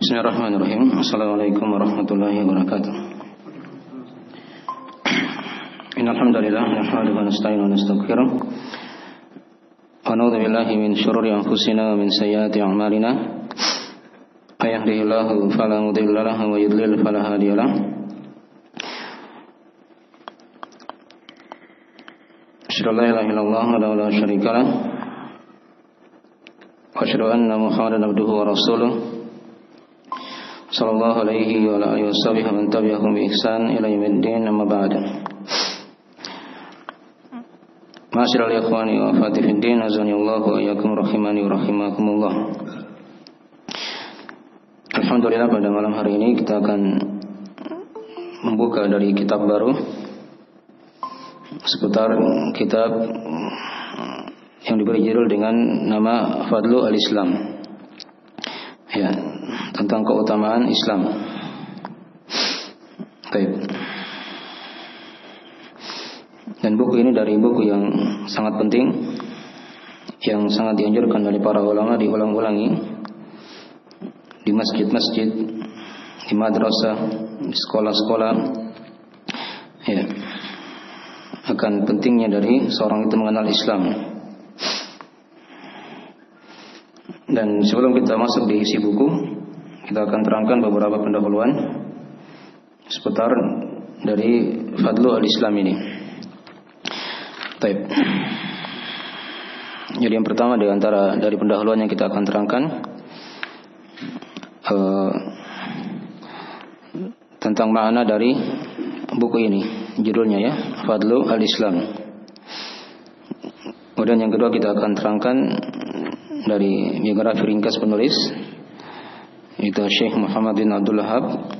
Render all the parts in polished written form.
Bismillahirrahmanirrahim. Assalamualaikum warahmatullahi wabarakatuh. Innal hamdalillah nahmaduhu wa nasta'inuhu wa nastaghfiruh wa na'udzu billahi min shururi anfusina wa min sayyiati a'malina. May yahdihillahu fala mudilla lahu wa yudlil fala hadiya lahu. Asyhadu an la ilaha illallah wa la syarika lahu wa asyhadu anna Muhammadan abduhu wa rasuluh. Sallallahu alaihi wa alihi wasallam wa man tabi'ahum bi ihsan ila yaumiddin, amma ba'd. Ma'asyiral ikhwani wa akhwati fid din, azanillahu wa iyyakum rahimani wa rahimakumullah. Alhamdulillah, pada malam hari ini kita akan membuka dari kitab baru seputar kitab yang diberi judul dengan nama Fadlu al-Islam. Ya, tentang keutamaan Islam. Baik. Dan buku ini dari buku yang sangat penting, yang sangat dianjurkan oleh para ulama diulang-ulangi di masjid-masjid, di madrasah, di sekolah-sekolah. Ya, akan pentingnya dari seorang itu mengenal Islam. Dan sebelum kita masuk di isi buku, kita akan terangkan beberapa pendahuluan seputar dari Fadlu al-Islam ini. Baik. Jadi yang pertama di antara dari pendahuluan yang kita akan terangkan tentang makna dari buku ini, judulnya ya, Fadlu al-Islam. Kemudian yang kedua kita akan terangkan dari biografi ringkas penulis, itu Syekh Muhammad bin Abdul Wahhab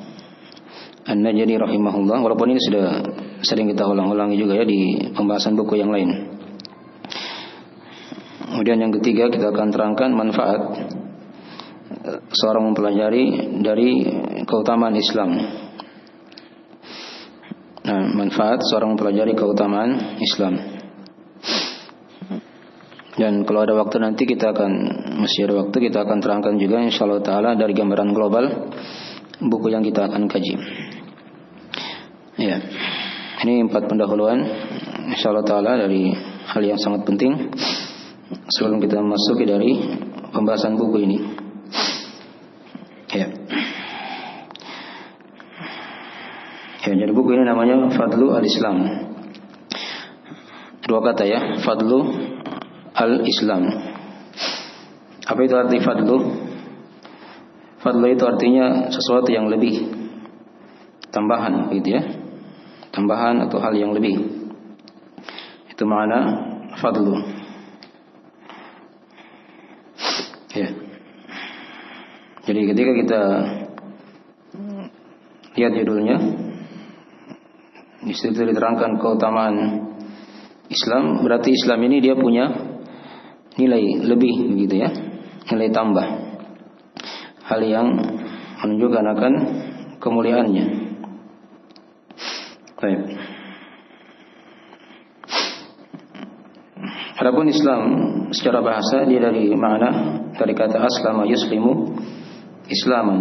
An-Najdi rahimahullah. Walaupun ini sudah sering kita ulang-ulangi juga ya di pembahasan buku yang lain. Kemudian yang ketiga kita akan terangkan manfaat seorang mempelajari dari keutamaan Islam. Nah, manfaat seorang mempelajari keutamaan Islam. Dan kalau ada waktu nanti masih ada waktu, kita akan terangkan juga insyaallah ta'ala dari gambaran global buku yang kita akan kaji. Ya, ini 4 pendahuluan insyaallah ta'ala dari hal yang sangat penting sebelum kita masuki dari pembahasan buku ini. Ya. Ya, jadi buku ini namanya Fadlu al-Islam. 2 kata ya, Fadlu al-Islam. Apa itu arti fadlu? Fadlu itu artinya sesuatu yang lebih, tambahan gitu ya. Tambahan atau hal yang lebih. Itu makna fadlu. Ya. Jadi ketika kita lihat judulnya, di situ diterangkan keutamaan Islam, berarti Islam ini dia punya nilai lebih begitu ya, nilai tambah, hal yang menunjukkan akan kemuliaannya. Baik. Adapun Islam secara bahasa dia dari kata aslama yuslimu islaman.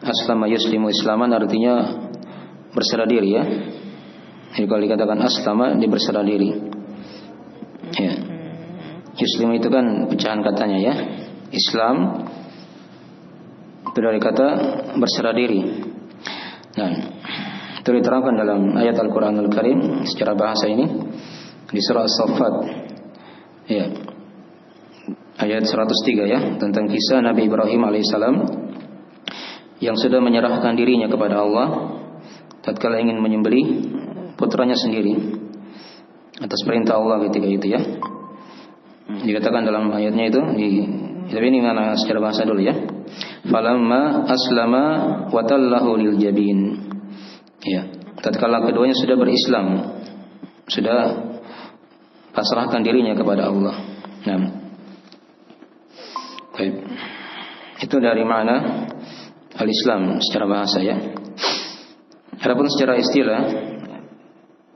Aslama yuslimu islaman artinya berserah diri ya. Jadi kalau dikatakan aslama, dia berserah diri. Ya. Yuslim itu kan pecahan katanya ya. Islam itu dari kata berserah diri. Nah, itu diterangkan dalam ayat Al-Quranul Karim secara bahasa ini di surah As-Saffat. Ya. Ayat 103 ya, tentang kisah Nabi Ibrahim alaihissalam yang sudah menyerahkan dirinya kepada Allah tatkala ingin menyembelih putranya sendiri atas perintah Allah ketika itu ya. Dikatakan dalam ayatnya itu tapi ini mana secara bahasa dulu ya. Falamma aslama wa tallahu lil jabin. Ya, tatkala keduanya sudah berislam, sudah pasrahkan dirinya kepada Allah. Nah. Baik. Itu dari makna al-Islam secara bahasa ya. Adapun secara istilah,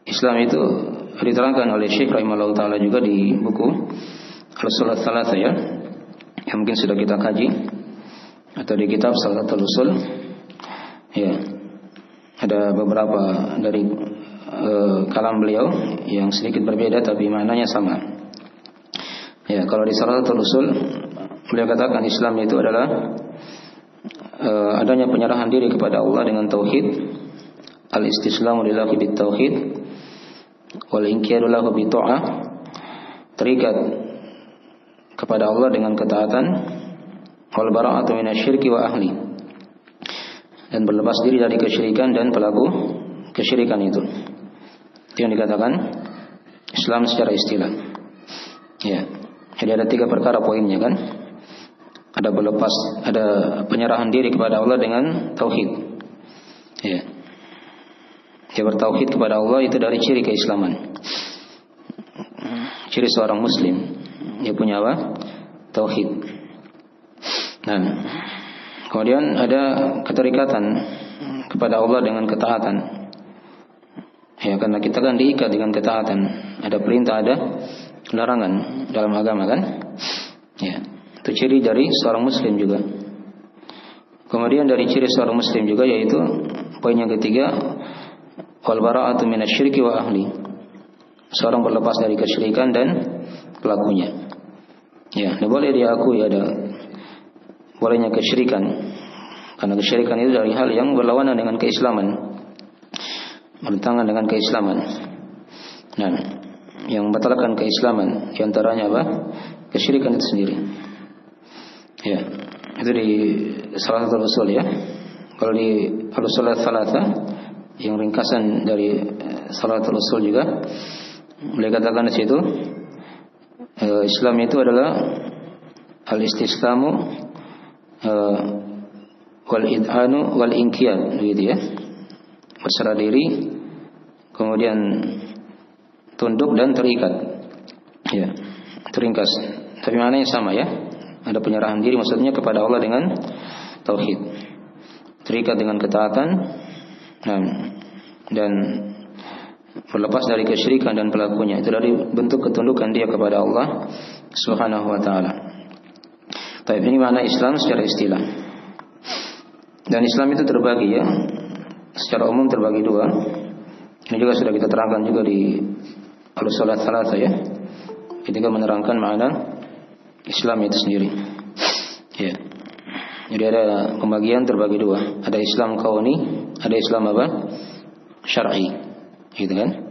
Islam itu diterangkan oleh Syekh rahimahullah ta'ala juga di buku Al-Usul Ats-Tsalatsah ya, yang mungkin sudah kita kaji atau di kitab Salatul Usul, ya, ada beberapa dari kalam beliau yang sedikit berbeda tapi maknanya sama. Ya, kalau di Salatul Usul beliau katakan Islam itu adalah adanya penyerahan diri kepada Allah dengan tauhid, al-istislamu lillahi bit tauhid, wal inqiyadu lahu bit ta'ah, terikat kepada Allah dengan ketaatan, wal bara'atu minasyirki wa ahli, dan berlepas diri dari kesyirikan dan pelaku kesyirikan itu. Itu yang dikatakan Islam secara istilah. Ya. Jadi ada 3 perkara poinnya kan. Ada penyerahan diri kepada Allah dengan tauhid. Ya. Dia bertauhid kepada Allah itu dari ciri keislaman. Ciri seorang muslim, dia punya apa? Tauhid. Nah, kemudian ada keterikatan kepada Allah dengan ketaatan. Ya, karena kita kan diikat dengan ketaatan. Ada perintah, ada larangan dalam agama kan? Ya, itu ciri dari seorang muslim juga. Kemudian dari ciri seorang muslim juga yaitu poin yang ketiga, wal bara'atu minasyirki wa ahli. Seorang berlepas dari kesyirikan dan pelakunya. Ya, tidak boleh diakui ada bolehnya kesyirikan, karena kesyirikan itu dari hal yang berlawanan dengan keislaman, bertentangan dengan keislaman. Nah, yang membatalkan keislaman diantaranya apa? Kesyirikan itu sendiri. Ya, itu di salah satu usul ya. Kalau di al-usul tsalatsa yang ringkasan dari salah satu usul juga, boleh katakan di situ Islam itu adalah al-istislamu wal id'anu wal inqiyad, begitu ya. Berserah diri, kemudian tunduk dan terikat. Ya, teringkas. Tapi maknanya sama ya. Ada penyerahan diri maksudnya kepada Allah dengan tauhid. Terikat dengan ketaatan, dan berlepas dari kesyirikan dan pelakunya. Itu dari bentuk ketundukan dia kepada Allah Subhanahu wa taala. Tapi ini makna Islam secara istilah. Dan Islam itu terbagi ya, secara umum terbagi 2. Ini juga sudah kita terangkan juga di al-usul tsalatsa ya, ketika menerangkan makna Islam itu sendiri. Ya. Jadi ada pembagian terbagi 2. Ada Islam kauni, ada Islam apa? Syar'i. Gitu kan?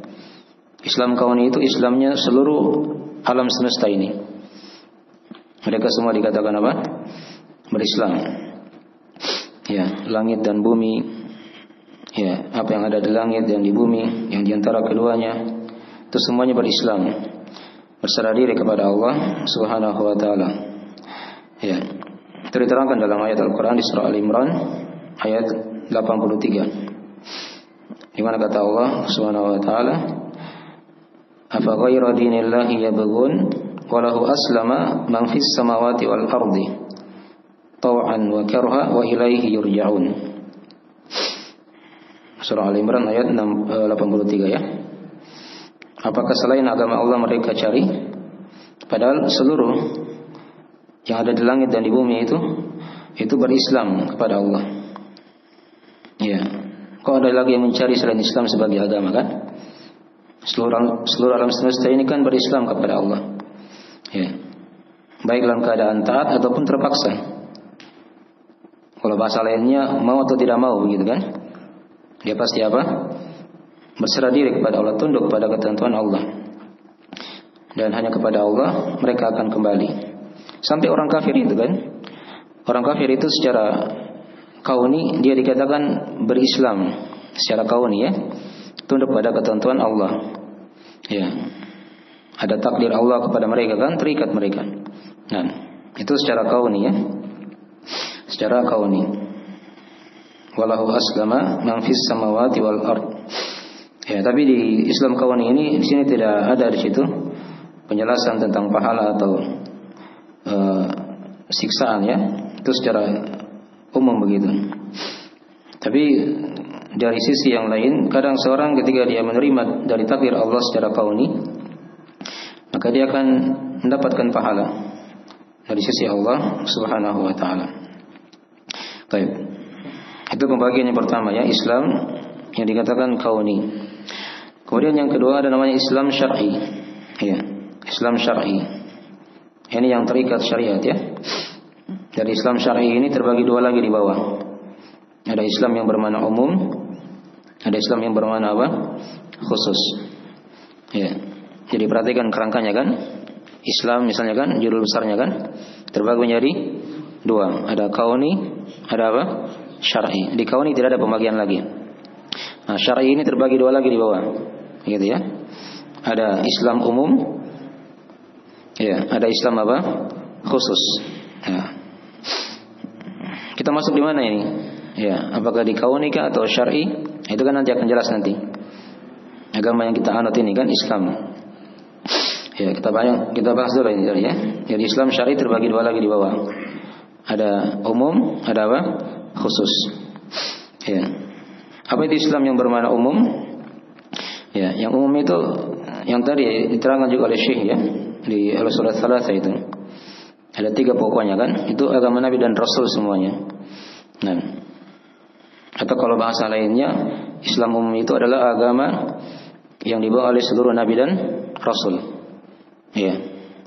Islam kauni itu Islamnya seluruh alam semesta ini. Mereka semua dikatakan apa? Berislam. Ya, langit dan bumi. Ya, apa yang ada di langit dan di bumi, yang diantara keduanya, itu semuanya berislam, berserah diri kepada Allah Subhanahu wa taala. Ya. Itu diterangkan dalam ayat Al-Qur'an di surah Al-Imran ayat 83. Di mana kata Allah Subhanahu wa taala, "Afa ghayra dinillahi yabghun wa lahu aslama man fis samawati wal ardi taw'an wa karha wa ilaihi yurja'un." Surah Al-Imran ayat 83 ya. Apakah selain agama Allah mereka cari? Padahal seluruh yang ada di langit dan di bumi itu berislam kepada Allah. Ya. Kok ada lagi yang mencari selain Islam sebagai agama kan? Seluruh alam semesta ini kan berislam kepada Allah. Ya. Baik dalam keadaan taat ataupun terpaksa. Kalau bahasa lainnya mau atau tidak mau begitu kan? Dia pasti apa? Berserah diri kepada Allah, tunduk kepada ketentuan Allah. Dan hanya kepada Allah mereka akan kembali. Sampai orang kafir itu kan, orang kafir itu secara kauni dia dikatakan berislam secara kauni ya, tunduk pada ketentuan Allah. Ya, ada takdir Allah kepada mereka kan, terikat mereka. Nah, itu secara kauni ya, secara kauni. Walahu aslama man fis samawati wal ard. Ya, tapi di Islam kauni ini di sini tidak ada di situ penjelasan tentang pahala atau siksaan ya. Itu secara umum begitu. Tapi dari sisi yang lain, kadang seorang ketika dia menerima dari takdir Allah secara kauni, maka dia akan mendapatkan pahala dari sisi Allah Subhanahu wa taala. Baik. Itu pembagian yang pertama ya, Islam yang dikatakan kauni. Kemudian yang kedua ada namanya Islam syar'i. Ya, Islam syar'i. Ini yang terikat syariat ya. Dari Islam syar'i ini terbagi dua lagi di bawah. Ada Islam yang bermakna umum, ada Islam yang bermakna apa? Khusus. Ya. Jadi perhatikan kerangkanya kan. Islam misalnya kan, judul besarnya kan, terbagi menjadi dua. Ada kauni, ada apa? Syar'i. Di kauni tidak ada pembagian lagi. Nah, syar'i ini terbagi dua lagi di bawah. Gitu ya. Ada Islam umum. Ya, ada Islam apa? Khusus. Ya. Kita masuk di mana ini? Ya, apakah di kauni kah atau syar'i? Itu kan nanti akan jelas nanti. Agama yang kita anut ini kan Islam. Ya, kita bahas dulu ini ya. Jadi Islam syar'i terbagi dua lagi di bawah. Ada umum, ada apa? Khusus. Ya. Apa itu Islam yang bermakna umum? Ya, yang umum itu yang tadi diterangkan juga oleh Syekh ya di Al-Usul Tsalatsa itu. Ada 3 pokoknya kan? Itu agama Nabi dan Rasul semuanya. Nah, atau kalau bahasa lainnya, Islam umum itu adalah agama yang dibawa oleh seluruh Nabi dan Rasul. Ya,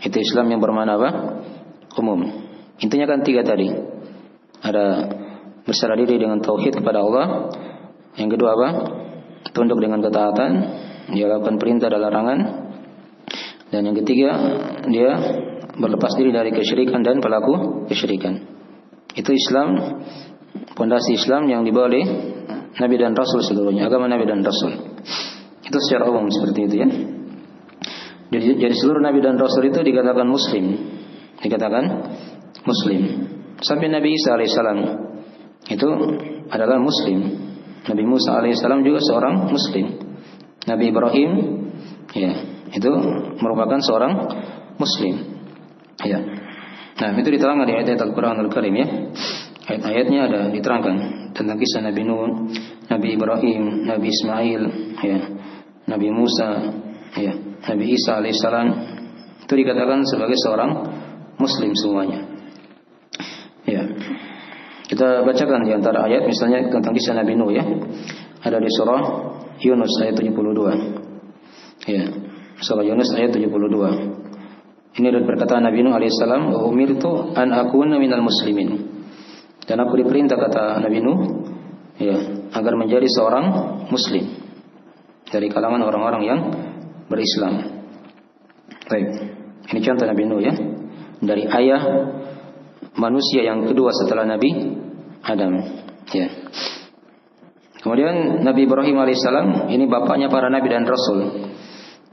itu Islam yang bermakna apa? Umum. Intinya kan 3 tadi. Ada berserah diri dengan tauhid kepada Allah. Yang kedua apa? Tunduk dengan ketaatan, dia lakukan perintah dan larangan. Dan yang ketiga, dia berlepas diri dari kesyirikan dan pelaku kesyirikan. Itu Islam, fondasi Islam yang dibawa oleh Nabi dan Rasul seluruhnya, agama Nabi dan Rasul. Itu secara umum seperti itu ya. Jadi seluruh Nabi dan Rasul itu dikatakan Muslim, dikatakan Muslim. Sampai Nabi Isa alaihissalam itu adalah Muslim. Nabi Musa alaihissalam juga seorang Muslim. Nabi Ibrahim, ya, itu merupakan seorang Muslim. Ya. Nah, itu diterangkan di ayat-ayat Al-Quran Al-Karim ya. Ayat-ayatnya ada diterangkan tentang kisah Nabi Nuh, Nabi Ibrahim, Nabi Ismail, ya, Nabi Musa, ya, Nabi Isa alaihissalam. Itu dikatakan sebagai seorang Muslim semuanya. Ya. Kita bacakan di antara ayat misalnya tentang kisah Nabi Nuh ya. Ada di surah Yunus ayat 72. Ya. Surah Yunus ayat 72. Ini adalah perkataan Nabi Nuh alaihissalam, "Umirtu an akuna minal muslimin." Dan aku diperintah, kata Nabi Nuh, ya, agar menjadi seorang muslim dari kalangan orang-orang yang berislam. Baik. Ini contoh Nabi Nuh ya. Dari ayah manusia yang kedua setelah Nabi Adam. Ya. Kemudian Nabi Ibrahim alaihissalam, ini bapaknya para nabi dan rasul,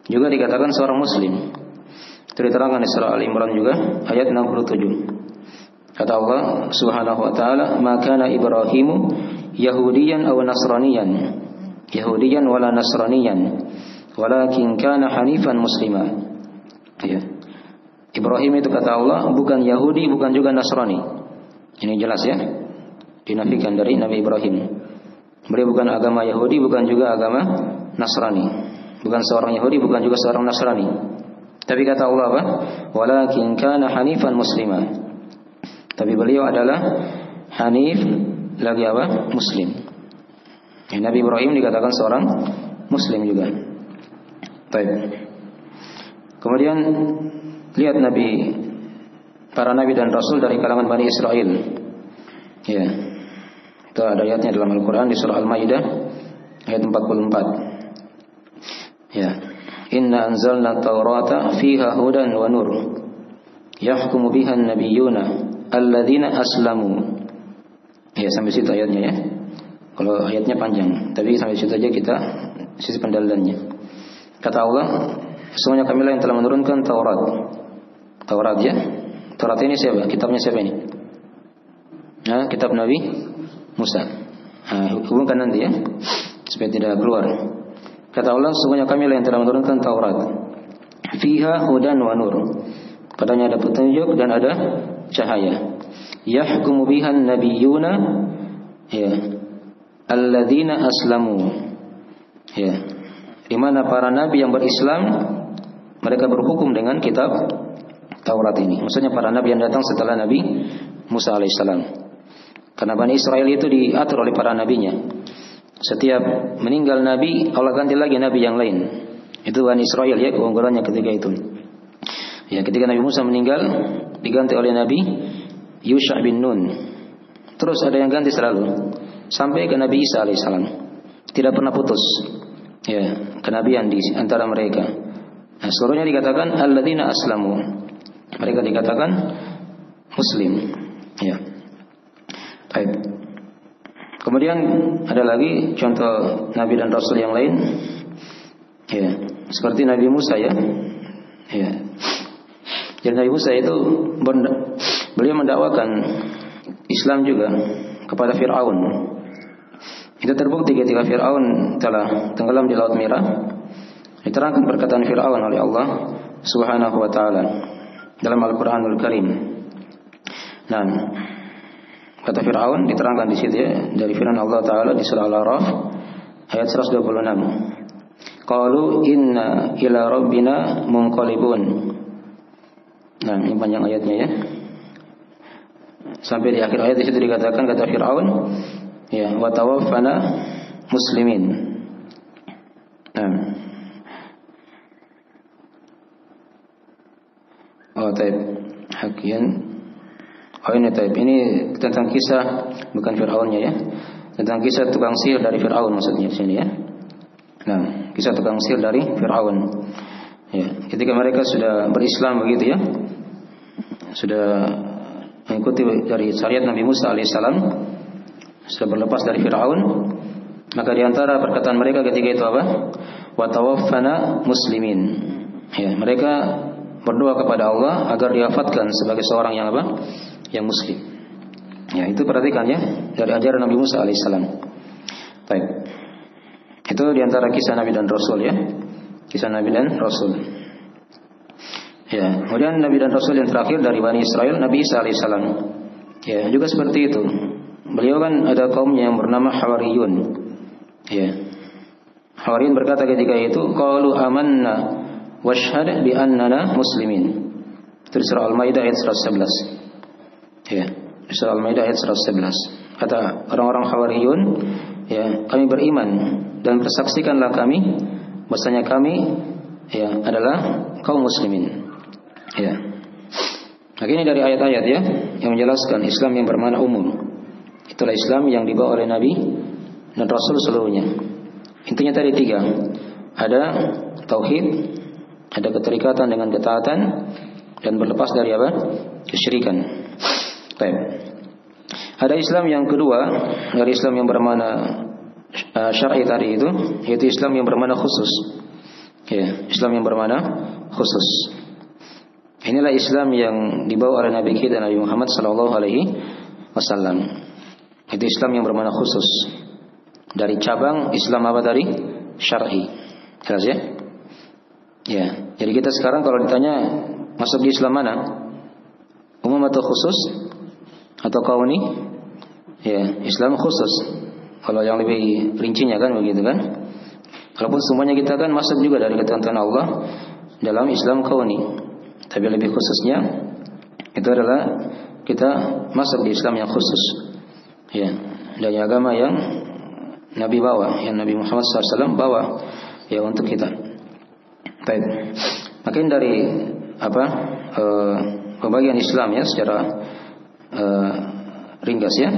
juga dikatakan seorang muslim. Itu diterangkan di surah Al-Imran juga ayat 67. Kata Allah Subhanahu wa taala, "Ma kana Ibrahimu Yahudiyan aw Nasraniyan, Yahudiyan wala Nasraniyan, walakin kana hanifan muslima." Ya. Ibrahim itu kata Allah bukan Yahudi, bukan juga Nasrani. Ini jelas ya. Dinafikan dari Nabi Ibrahim. Beliau bukan agama Yahudi, bukan juga agama Nasrani. Bukan seorang Yahudi, bukan juga seorang Nasrani. Tapi kata Allah apa? Walakin kana hanifan muslima. Tapi beliau adalah hanif, lagi apa? Muslim. Nabi Ibrahim dikatakan seorang Muslim juga. Baik. Kemudian lihat para nabi dan rasul dari kalangan Bani Israel. Ya. Itu ada ayatnya dalam Al-Quran di surah Al-Maidah ayat 44. Ya. Inna anzalna Taurata fiha hudan wa nur. Yahkumu biha an-nabiyyuna alladzina aslamu. Ya, sampai situ ayatnya ya. Kalau ayatnya panjang, tapi sampai situ aja kita sisi pendalilannya. Kata Allah, semuanya kamilah yang telah menurunkan Taurat. Taurat ya. Taurat ini siapa? Kitabnya siapa ini? Nah, kitab Nabi Musa. Nah, hubungkan nanti ya, supaya tidak keluar. Kata Allah, semuanya kamilah yang telah menurunkan Taurat. Fiha hudan wa nur. Padanya ada petunjuk dan ada cahaya. Yahkumu bihan nabiyyuna, ya, alladzina aslamu. Ya. Di mana para nabi yang berislam mereka berhukum dengan kitab Taurat ini. Maksudnya para nabi yang datang setelah Nabi Musa alaihissalam. Karena Bani Israel itu diatur oleh para nabinya. Setiap meninggal nabi, Allah ganti lagi nabi yang lain. Itu Bani Israel ya, keunggulannya ketika itu. Ya, ketika Nabi Musa meninggal, diganti oleh Nabi Yusha bin Nun. Terus ada yang ganti selalu sampai ke Nabi Isa alaihissalam. Tidak pernah putus. Ya, kenabian di antara mereka. Nah, seluruhnya dikatakan alladzina aslamu. Mereka dikatakan muslim. Ya. Baik. Kemudian ada lagi contoh nabi dan rasul yang lain. Ya, seperti Nabi Musa ya. Ya. Jadi Nabi Musa itu beliau mendakwakan Islam juga kepada Fir'aun. Itu terbukti ketika Fir'aun telah tenggelam di Laut Merah. Diterangkan perkataan Fir'aun oleh Allah Subhanahu wa taala dalam Al-Qur'anul Karim. Nah, kata Fir'aun diterangkan di situ ya, dari firman Allah taala di surah Al-A'raf ayat 126. Qalu inna ila rabbina munqalibun. Nah, ini panjang ayatnya ya. Sampai di akhir ayat di situ dikatakan kata Fir'aun, ya, wa tawaffana muslimin. Nah. Oh, taib. Hakian. Oh, ini taib. Ini tentang kisah bukan Fir'aunnya ya. Tentang kisah tukang sihir dari Fir'aun maksudnya di sini ya. Nah, kisah tukang sihir dari Fir'aun. Ya, ketika mereka sudah berislam begitu ya, sudah mengikuti dari syariat Nabi Musa alaihissalam, sudah berlepas dari Fir'aun, maka diantara perkataan mereka ketika itu apa? Wa tawaffana muslimin. Ya, mereka berdoa kepada Allah agar diwafatkan sebagai seorang yang apa? Yang muslim. Ya, itu perhatikan ya, dari ajaran Nabi Musa alaihissalam. Baik. Itu diantara kisah Nabi dan Rasul ya. Kisah Nabi dan Rasul. Ya, kemudian Nabi dan Rasul yang terakhir dari Bani Israel, Nabi Isa alaihissalam. Ya, juga seperti itu. Beliau kan ada kaumnya yang bernama Hawariyun. Ya. Hawariyun berkata ketika itu, qalu amanna washhad bi annana muslimin. Itu surah Al-Maidah ayat 111. Ya, surah Al-Maidah ayat 111. Kata orang-orang Hawariyun, ya, kami beriman dan persaksikanlah kami bahwasanya kami ya adalah kaum muslimin. Ya. Nah, ini dari ayat-ayat ya yang menjelaskan Islam yang bermakna umum. Itulah Islam yang dibawa oleh Nabi dan Rasul seluruhnya. Intinya tadi 3. Ada tauhid, ada keterikatan dengan ketaatan, dan berlepas dari apa? Kesyirikan. Baik. Ada Islam yang kedua, dari Islam yang bermakna syar'i tadi itu, yaitu Islam yang bermakna khusus. Ya, Islam yang bermakna khusus. Inilah Islam yang dibawa oleh Nabi kita Nabi Muhammad sallallahu alaihi wasallam. Itu Islam yang bermakna khusus. Dari cabang Islam apa tadi? Syar'i. Jelas ya? Ya, jadi kita sekarang kalau ditanya masuk di Islam mana? Umum atau khusus? Atau kauni? Ya, Islam khusus. Kalau yang lebih rincinya kan begitu kan? Walaupun semuanya kita kan masuk juga dari ketentuan Allah dalam Islam kauni. Tapi lebih khususnya itu adalah kita masuk di Islam yang khusus. Ya, dari agama yang Nabi bawa, yang Nabi Muhammad SAW bawa ya untuk kita. Baik. Makin dari apa? Pembagian Islam ya secara ringkas ya.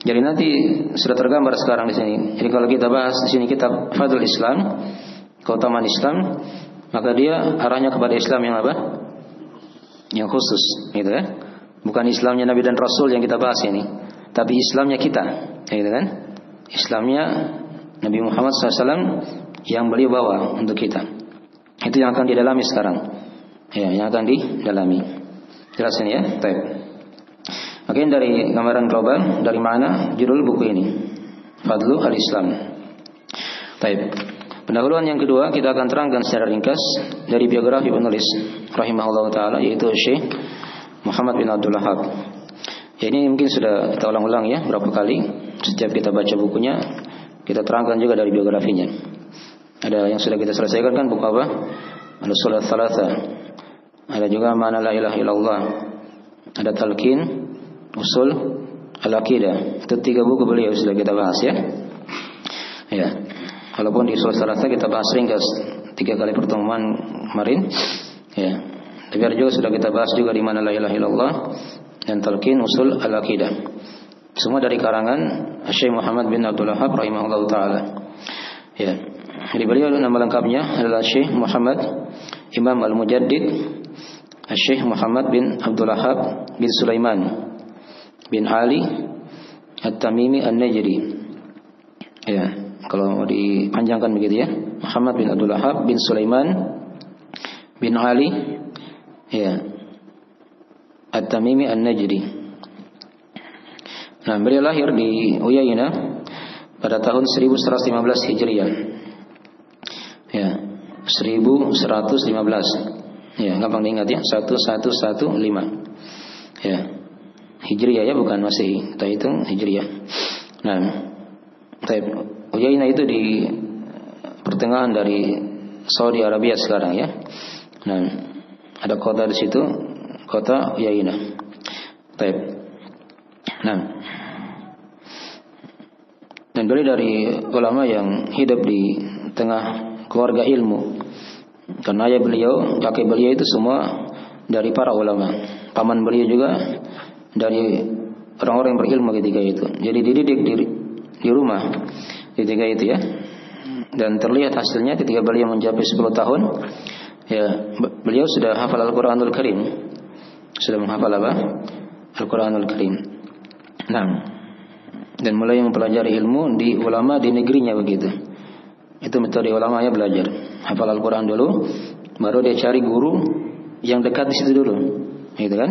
Jadi nanti sudah tergambar sekarang di sini. Jadi kalau kita bahas di sini kitab Fadlul Islam, keutamaan Islam, maka dia arahnya kepada Islam yang apa? Yang khusus, gitu kan? Bukan Islamnya Nabi dan Rasul yang kita bahas ini, tapi Islamnya kita, gitu kan? Islamnya Nabi Muhammad SAW yang beliau bawa untuk kita. Itu yang akan didalami sekarang. Ya, yang akan didalami. Jelas ini ya? Baik. Mungkin dari gambaran global, dari mana judul buku ini? Fadlu al-Islam. Baik. Pendahuluan yang kedua kita akan terangkan secara ringkas dari biografi penulis rahimahullah taala, yaitu Syekh Muhammad bin Abdul Wahhab. Ya, ini mungkin sudah kita ulang-ulang ya berapa kali. Setiap kita baca bukunya kita terangkan juga dari biografinya. Ada yang sudah kita selesaikan kan buku apa? Al-Ushul Ats-Tsalatsa. Ada juga Ma'na la ilaha illallah. Ada Talqin Usul Al-Aqidah. Itu 3 buku beliau sudah kita bahas ya. Ya. Walaupun di Sulawesi kita bahas ringkas 3 kali pertemuan kemarin. Ya. Tapi ada juga sudah kita bahas juga di mana la ilaha illallah dan talqin usul al-aqidah. Semua dari karangan Syekh Muhammad bin Abdul Wahhab rahimahullahu taala. Ya. Jadi beliau nama lengkapnya adalah Syekh Muhammad Imam Al-Mujaddid Syekh Muhammad bin Abdul Wahhab bin Sulaiman bin Ali At-Tamimi An-Najdi. Ya, kalau dipanjangkan begitu ya. Muhammad bin Abdul Wahhab bin Sulaiman bin Ali ya At-Tamimi An-Najdi. Nah, beliau lahir di Uyainah pada tahun 1115 Hijriah. Ya, 1115. Ya, gampang diingat ya, 1115. Ya. Hijriah ya, bukan Masehi. Kita hitung Hijriah. Nah, Uyainah itu di pertengahan dari Saudi Arabia sekarang ya. Nah, ada kota di situ, kota Uyainah. Nah, dan beliau dari ulama yang hidup di tengah keluarga ilmu. Karena ayah beliau, kakek beliau itu semua dari para ulama. Paman beliau juga dari orang-orang yang berilmu ketika itu. Jadi dididik di rumah ketika itu ya. Dan terlihat hasilnya ketika beliau mencapai 10 tahun, ya beliau sudah hafal Al-Qur'anul Karim. Sudah menghafal apa? Al-Qur'anul Karim. Nah, dan mulai mempelajari ilmu di ulama di negerinya begitu. Itu metode ulama ya, belajar hafal Al-Qur'an dulu, baru dia cari guru yang dekat di situ dulu. Gitu kan?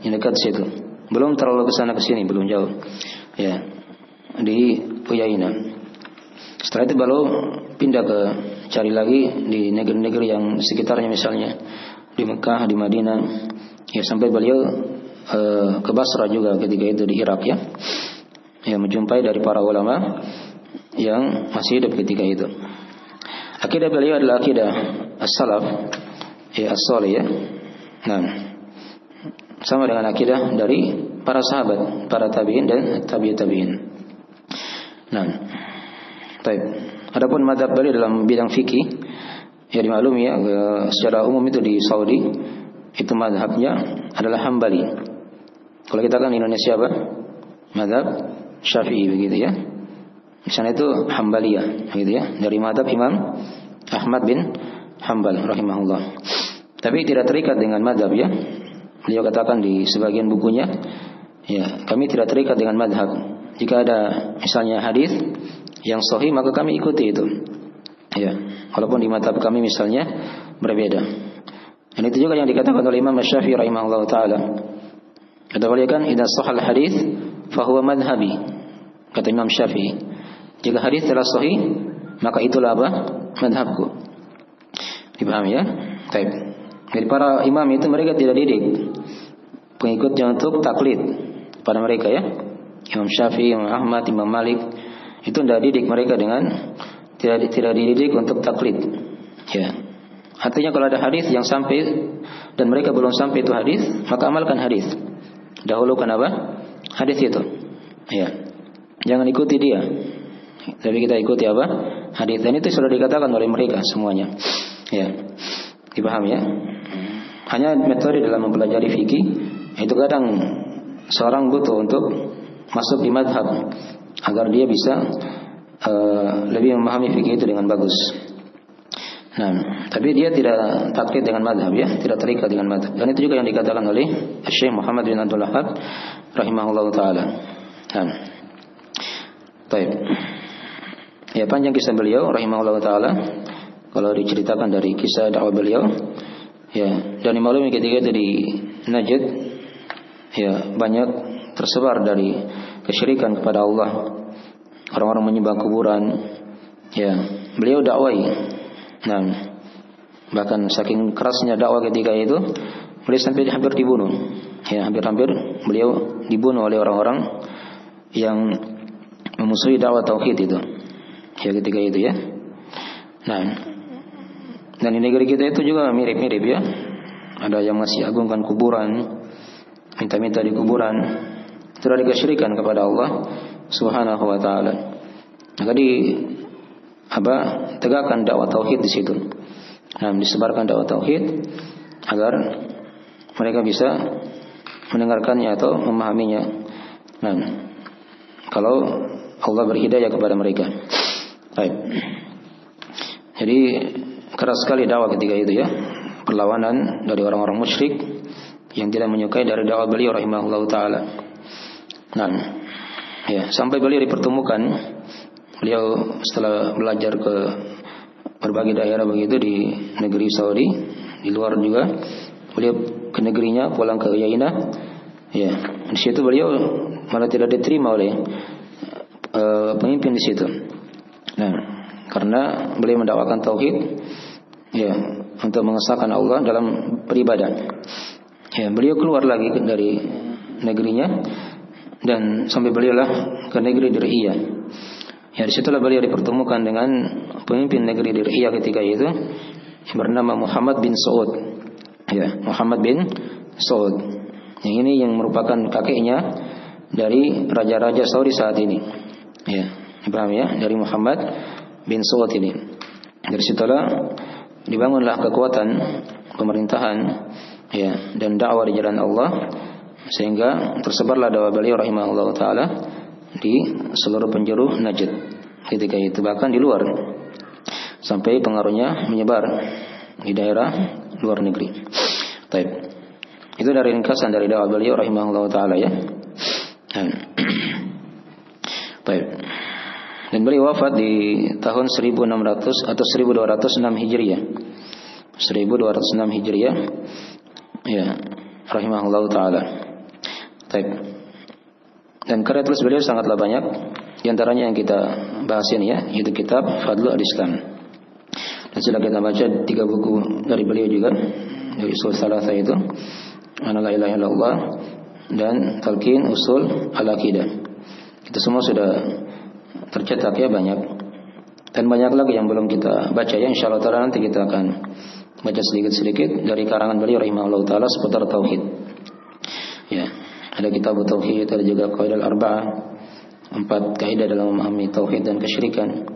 Yang dekat di situ. Belum terlalu kesana kesini, belum jauh. Ya, di Uyainah. Setelah itu baru pindah ke cari lagi di negeri-negeri yang sekitarnya, misalnya di Mekah, di Madinah. Ya, sampai beliau ke Basra juga ketika itu di Irak ya. Ya, menjumpai dari para ulama yang masih hidup ketika itu. Akidah beliau adalah akidah as-salaf, ya as-salih ya. Nah, sama dengan akidah dari para sahabat, para tabi'in dan tabi'in. Nah, baik. Adapun mazhab beliau dalam bidang fikih, ya dimaklumi ya, secara umum itu di Saudi itu mazhabnya adalah Hambali. Kalau kita kan Indonesia apa? Mazhab Syafi'i begitu ya. Di sana itu Hambaliyah begitu ya, dari mazhab Imam Ahmad bin Hanbal rahimahullah. Tapi tidak terikat dengan mazhab ya. Beliau katakan di sebagian bukunya, ya, kami tidak terikat dengan madhab. Jika ada misalnya hadis yang sahih, maka kami ikuti itu. Ya, walaupun di madhab kami misalnya berbeda. Dan itu juga yang dikatakan oleh Imam Syafi'i rahimahullah taala. Kata beliau kan, idza sahal hadis, fahuwa madhabi. Kata Imam Syafi'i, jika hadis telah sahih, maka itulah apa? Madhabku. Dipahami ya? Baik. Jadi para imam itu mereka tidak didik pengikutnya untuk taklid pada mereka ya. Imam Syafi'i, Imam Ahmad, Imam Malik itu tidak didik mereka dengan tidak dididik untuk taklid. Ya. Artinya kalau ada hadis yang sampai dan mereka belum sampai itu hadis, maka amalkan hadis. Dahulukan apa? Hadis itu. Ya. Jangan ikuti dia. Tapi kita ikuti apa? Hadis. Dan itu sudah dikatakan oleh mereka semuanya. Ya. Dipahami ya? Hanya metode dalam mempelajari fikih itu kadang seorang butuh untuk masuk di madhab agar dia bisa lebih memahami fikih itu dengan bagus. Nah, tapi dia tidak taklid dengan madhab ya, tidak terikat dengan madhab. Dan itu juga yang dikatakan oleh Syekh Muhammad bin Abdul Wahhab rahimahullah taala. Nah, baik. Ya, panjang kisah beliau rahimahullah taala. Kalau diceritakan dari kisah dakwah beliau, ya, dan dimaklumi ketika itu di Najd, ya, banyak tersebar dari kesyirikan kepada Allah, orang-orang menyembah kuburan, ya, beliau dakwai. Nah, bahkan saking kerasnya dakwah ketika itu, beliau sampai hampir dibunuh, ya, hampir-hampir beliau dibunuh oleh orang-orang yang memusuhi dakwah tauhid itu, ya, ketika itu ya. Nah, dan di negeri kita itu juga mirip-mirip ya. Ada yang masih agungkan kuburan, minta-minta di kuburan. Itu dari kesyirikan kepada Allah Subhanahu wa taala. Maka tegakkan dakwah tauhid di situ. Disebarkan dakwah tauhid agar mereka bisa mendengarkannya atau memahaminya. Kalau Allah berhidayah kepada mereka. Baik. Jadi keras sekali dakwah ketika itu ya. Perlawanan dari orang-orang musyrik yang tidak menyukai dari dakwah beliau rahimahullah taala. Sampai beliau dipertemukan. Beliau setelah belajar ke berbagai daerah begitu di negeri Saudi, di luar juga, beliau ke negerinya, pulang ke Yainah. Di situ beliau malah tidak diterima oleh pemimpin di situ. Karena beliau mendakwakan tauhid, untuk mengesahkan Allah dalam beribadah. Beliau keluar lagi dari negerinya dan sampai beliaulah ke negeri Dir'iyah. Disitulah beliau dipertemukan dengan pemimpin negeri Dir'iyah ketika itu yang bernama Muhammad bin Saud. Muhammad bin Saud. Yang ini yang merupakan kakeknya dari raja-raja Saudi saat ini. Paham ya? Dari Muhammad bin Saud ini. Dari situlah dibangunlah kekuatan pemerintahan dan dakwah di jalan Allah, sehingga tersebarlah dakwah beliau rahimahullah taala di seluruh penjuru Najd ketika itu, bahkan di luar, sampai pengaruhnya menyebar di daerah luar negeri. Baik. Itu dari ringkasan dari dakwah beliau rahimahullah taala ya. Baik. Dan beliau wafat di tahun 1600 atau 1206 Hijriah. 1206 Hijriah. Rahimahullah taala. Baik. Dan karya tulis beliau sangatlah banyak. Di antaranya yang kita bahas ini yaitu kitab Fadlul Islam. Dan sudah kita baca 3 buku dari beliau juga, dari Usul Tsalatsa itu, Ana la ilaha illallah dan Talqin Usul Al-Aqidah. Itu semua sudah tercetak banyak. Dan banyak lagi yang belum kita baca insyaallah taala nanti kita akan baca sedikit-sedikit dari karangan beliau rahimahullah taala seputar tauhid. Ada kitab tauhid, ada juga Qaidah Arba'ah, 4 kaidah dalam memahami tauhid dan kesyirikan.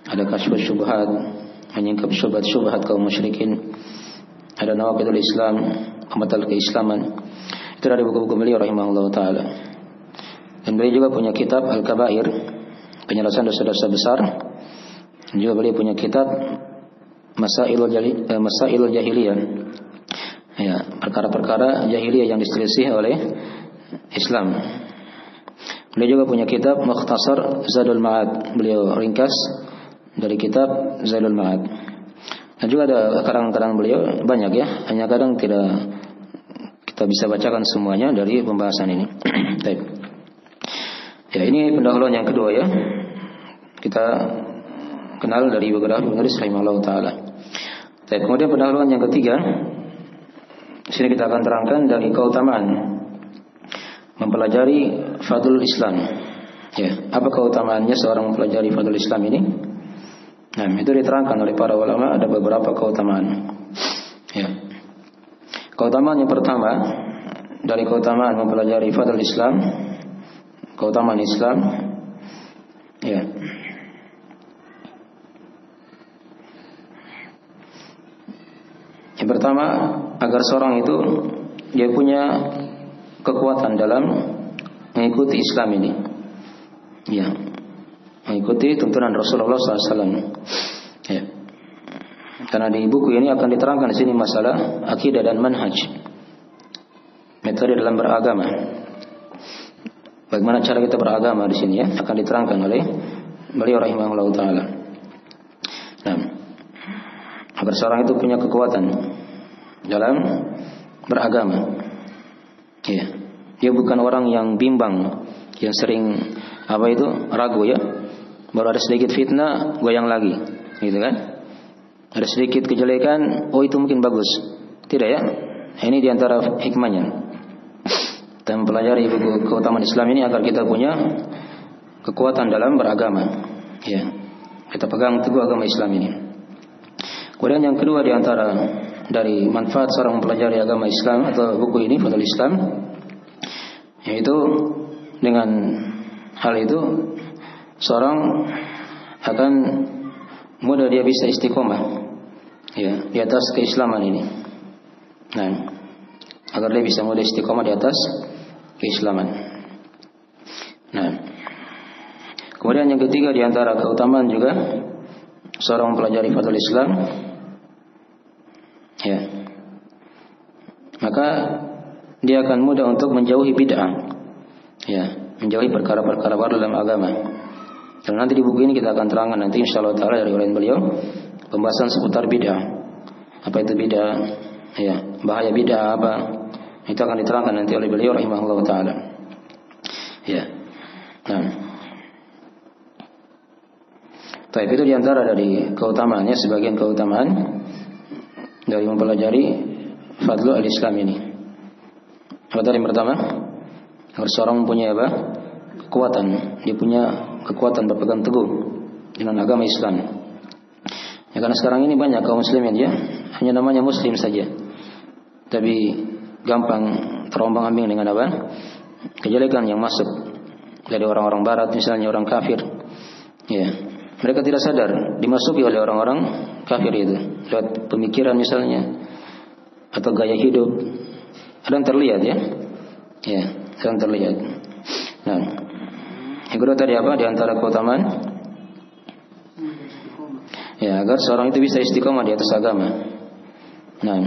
Ada Kasyfus Syubhat, menyingkap syubhat kaum musyrikin. Ada Nawaqidul Islam, pembatal keislaman. Itu dari buku-buku beliau rahimahullah taala. Dan beliau juga punya kitab Al-Kabair, penyelesaian dosa-dosa besar. Dan juga beliau punya kitab Masailul Jahiliyah. Perkara-perkara jahiliyah yang diselisih oleh Islam. Beliau juga punya kitab Mukhtasar Zadul Ma'ad. Beliau ringkas dari kitab Zadul Ma'ad. Dan juga ada karangan-karangan beliau banyak hanya kadang tidak kita bisa bacakan semuanya dari pembahasan ini. Baik. Ini pendahuluan yang kedua kita kenal dari beberapa penulis rahimahullah taala. Kemudian pendahuluan yang ketiga, di sini kita akan terangkan dari keutamaan mempelajari Fadlul Islam. Apa keutamaannya seorang mempelajari Fadlul Islam ini? Itu diterangkan oleh para ulama, ada beberapa keutamaan. Keutamaan yang pertama dari keutamaan mempelajari Fadlul Islam, keutamaan Islam, yang pertama, agar seorang itu dia punya kekuatan dalam mengikuti Islam ini, mengikuti tuntunan Rasulullah SAW. Karena di buku ini akan diterangkan di sini masalah akidah dan manhaj, metode dalam beragama. Bagaimana cara kita beragama di sini akan diterangkan oleh beliau rahimahullah taala. Agar seorang itu punya kekuatan dalam beragama. Dia bukan orang yang bimbang, yang sering ragu baru ada sedikit fitnah goyang lagi, gitu kan? Ada sedikit kejelekan, itu mungkin bagus. Tidak Ini diantara hikmahnya. Kita mempelajari buku keutamaan Islam ini agar kita punya kekuatan dalam beragama. Kita pegang teguh agama Islam ini. Kemudian yang kedua diantara dari manfaat seorang mempelajari agama Islam atau buku ini Fadlul Islam, yaitu dengan hal itu seorang akan mudah dia bisa istiqomah ya di atas keislaman ini. Nah, agar dia bisa mudah istiqomah di atas keislaman. Nah, kemudian yang ketiga di antara keutamaan juga seorang mempelajari fadhil Islam ya, maka dia akan mudah untuk menjauhi bid'ah ya, menjauhi perkara-perkara baru dalam agama. Dan nanti di buku ini kita akan terangkan nanti insyaallah taala dari uraian beliau pembahasan seputar bid'ah. Apa itu bid'ah? Ya, bahaya bid'ah apa? Itu akan diterangkan nanti oleh beliau rahimahullah taala. Ya. Nah. Baik, itu diantara dari keutamaannya, sebagian keutamaan dari mempelajari fadlu al-Islam ini. Apa tadi yang pertama? Harus seorang mempunyai apa? Kekuatan. Dia punya kekuatan berpegang teguh dengan agama Islam. Ya, karena sekarang ini banyak kaum muslimin ya, hanya namanya muslim saja, tapi gampang terombang-ambing dengan apa? Kejelekan yang masuk dari orang-orang barat, misalnya orang kafir. Ya, mereka tidak sadar dimasuki oleh orang-orang kafir itu lewat pemikiran misalnya atau gaya hidup. Ada yang terlihat ya. Ya, ada yang terlihat. Nah, yang kedua tadi apa? Di antara keutamaan ya, agar seorang itu bisa istiqomah di atas agama. Nah,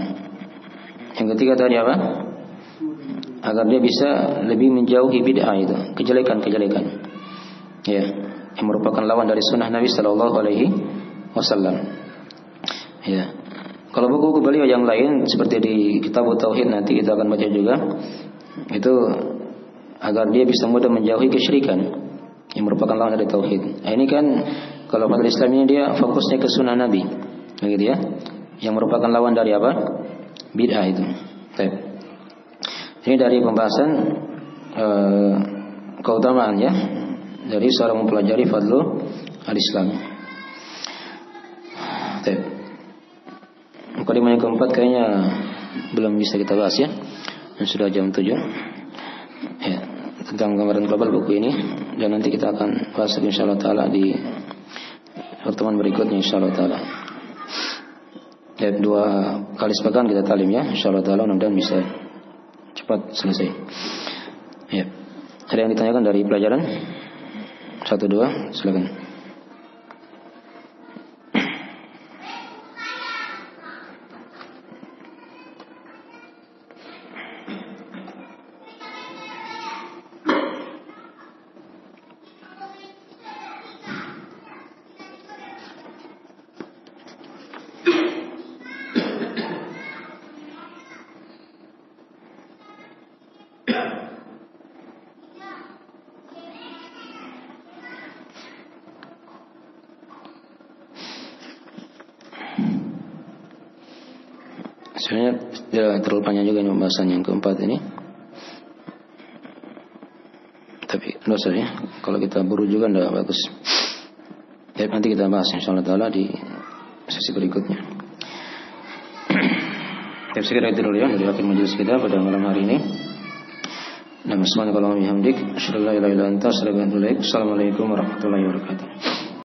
yang ketiga tadi apa? Agar dia bisa lebih menjauhi bid'ah itu, kejelekan-kejelekan. Ya, yang merupakan lawan dari sunnah Nabi Sallallahu Alaihi Wasallam. Ya, kalau buku beliau yang lain seperti di Kitab Tauhid nanti kita akan baca juga, itu agar dia bisa mudah menjauhi kesyirikan yang merupakan lawan dari tauhid. Nah, ini kan kalau pada Islam ini dia fokusnya ke sunnah Nabi, begitu ya, yang merupakan lawan dari apa? Bid'ah itu. Baik. Ini dari pembahasan keutamaan ya dari seorang mempelajari fadlu al-Islam. Baik. Mukadimah yang keempat kayaknya belum bisa kita bahas ya. Sudah jam 7. Ya, tentang gambaran global buku ini, dan nanti kita akan bahas insyaallah taala di pertemuan berikutnya insyaallah taala. Ya, 2 kali sepekan kita talim ya insyaallah taala, mudah-mudahan bisa cepat selesai. Ya. Ada yang ditanyakan dari pelajaran? 1 2, silakan. Sebenarnya tidak terlalu panjang juga ini pembahasan yang keempat ini, tapi dosa ya kalau kita buru juga tidak bagus. Ya, nanti kita bahas insyaallah taala di sesi berikutnya. Ya, sekiranya itu dulu ya dari akhir majelis kita pada malam hari ini. Assalamualaikum warahmatullahi wabarakatuh.